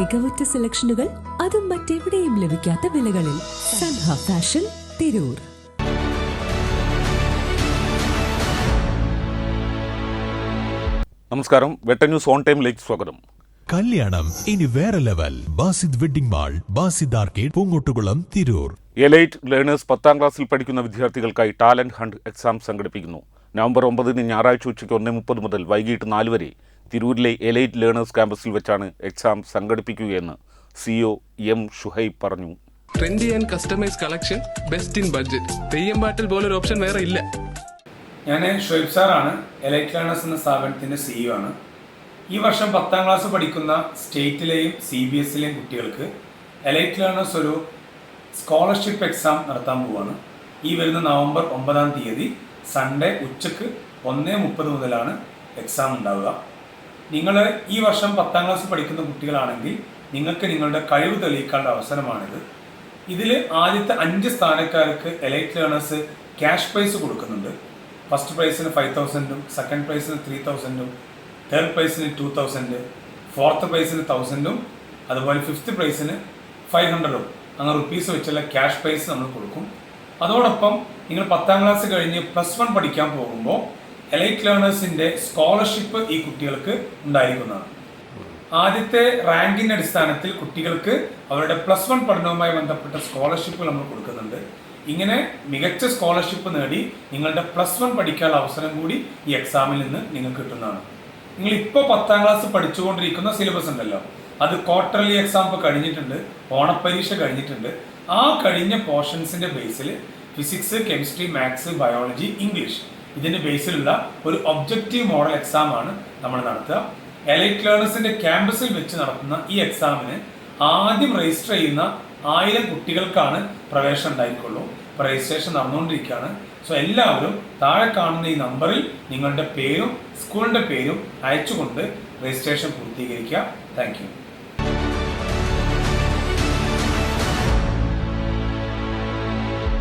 മികവുറ്റ സെലക്ഷനുകൾ, അതും മറ്റെവിടെയും ലഭിക്കാത്ത വിലകളിൽ. സൻഹ ഫാഷൻ, തിരൂർ. നമസ്കാരം. വെട്ട ന്യൂസ് ഓൺ ടൈമിലേക്ക് സ്വാഗതം. കല്യാണം ഇനി വേറെ level. Basid wedding mall, Basid arcade, Poongottukulam, Tirur. Elite learners 10ാം ക്ലാസ്സിൽ പഠിക്കുന്ന വിദ്യാർത്ഥികൾക്കായി ടാലന്റ് ഹണ്ട് എക്സാം സംഘടിപ്പിക്കുന്നു. നവംബർ 9 ഞായറാഴ്ച ഉച്ചയ്ക്ക് 1:30 മുതൽ വൈകിട്ട് 4 വരെ തിരൂരിലെ എലൈറ്റ് ലേണേഴ്സ് ക്യാമ്പസിൽ വെച്ചാണ് എക്സാം സംഘടിപ്പിക്കുകയെന്ന് CEO M. ഷുഹൈബ് പറഞ്ഞു. Trendy and customise collection, best in budget. Theyyam പാട്ടിൽ പോലൊരു ഓപ്ഷൻ വേറെ ഇല്ല. ഞാൻ ഷുഹൈബ് സാറാണ്. എലൈറ്റ് ലേണേഴ്സ് എന്ന സ്ഥാപനത്തിൻ്റെ CEO ആണ്. ഈ വർഷം 10ാം ക്ലാസ് പഠിക്കുന്ന സ്റ്റേറ്റിലെയും CBSEയിലെയും കുട്ടികൾക്ക് എലൈറ്റ് ലേണേഴ്സ് ഒരു സ്കോളർഷിപ്പ് എക്സാം നടത്താൻ പോവുകയാണ്. ഈ വരുന്ന നവംബർ 9 സൺഡേ ഉച്ചക്ക് 1:30 മുതലാണ് എക്സാം ഉണ്ടാവുക. നിങ്ങൾ ഈ വർഷം 10ാം ക്ലാസ് പഠിക്കുന്ന കുട്ടികളാണെങ്കിൽ നിങ്ങൾക്ക് നിങ്ങളുടെ കഴിവ് തെളിയിക്കാനുള്ള അവസരമാണിത്. ഇതിൽ ആദ്യത്തെ 5 സ്ഥാനക്കാർക്ക് എലൈറ്റ് ലേണേഴ്സ് ക്യാഷ് പ്രൈസ് കൊടുക്കുന്നുണ്ട്. ഫസ്റ്റ് പ്രൈസിന് 5,000, സെക്കൻഡ് പ്രൈസിന് 3,000, തേർഡ് പ്രൈസിന് 2,000, ഫോർത്ത് പ്രൈസിന് 1,000, അതുപോലെ ഫിഫ്ത്ത് പ്രൈസിന് 500 അങ്ങനെ റുപ്പീസ് വെച്ചുള്ള ക്യാഷ് പ്രൈസ് നമ്മൾ കൊടുക്കും. അതോടൊപ്പം നിങ്ങൾ 10ാം ക്ലാസ് കഴിഞ്ഞ് +1 പഠിക്കാൻ പോകുമ്പോൾ എലൈറ്റ് ലേണേഴ്സിൻ്റെ സ്കോളർഷിപ്പ് ഈ കുട്ടികൾക്ക് ഉണ്ടായിരിക്കുന്നതാണ്. ആദ്യത്തെ റാങ്കിൻ്റെ അടിസ്ഥാനത്തിൽ കുട്ടികൾക്ക് അവരുടെ +1 പഠനവുമായി ബന്ധപ്പെട്ട സ്കോളർഷിപ്പ് നമ്മൾ കൊടുക്കുന്നുണ്ട്. ഇങ്ങനെ മികച്ച സ്കോളർഷിപ്പ് നേടി നിങ്ങളുടെ +1 പഠിക്കാനുള്ള അവസരം കൂടി ഈ എക്സാമിൽ നിന്ന് നിങ്ങൾക്ക് കിട്ടുന്നതാണ്. നിങ്ങളിപ്പോൾ 10ാം ക്ലാസ് പഠിച്ചുകൊണ്ടിരിക്കുന്ന സിലബസ് ഉണ്ടല്ലോ, അത് ക്വാർട്ടർലി എക്സാം ഇപ്പോൾ കഴിഞ്ഞിട്ടുണ്ട്, ഓണപ്പരീക്ഷ കഴിഞ്ഞിട്ടുണ്ട്. ആ കഴിഞ്ഞ പോർഷൻസിൻ്റെ ബേസിൽ physics, chemistry, maths, biology, English ഇതിൻ്റെ ബേസിലുള്ള ഒരു ഒബ്ജക്റ്റീവ് മോഡൽ എക്സാമാണ് നമ്മൾ നടത്തുക. എലൈറ്റ് ലേണേഴ്സിൻ്റെ ക്യാമ്പസിൽ വെച്ച് നടത്തുന്ന ഈ എക്സാമിന് ആദ്യം രജിസ്റ്റർ ചെയ്യുന്ന 1000 കുട്ടികൾക്കാണ് പ്രവേശനം ഉണ്ടായിരിക്കുള്ളൂ. ഇപ്പോൾ രജിസ്ട്രേഷൻ നടന്നുകൊണ്ടിരിക്കുകയാണ്. സോ എല്ലാവരും താഴെ കാണുന്ന ഈ നമ്പറിൽ നിങ്ങളുടെ പേരും സ്കൂളിൻ്റെ പേരും അയച്ചുകൊണ്ട് രജിസ്ട്രേഷൻ പൂർത്തീകരിക്കുക. Thank U.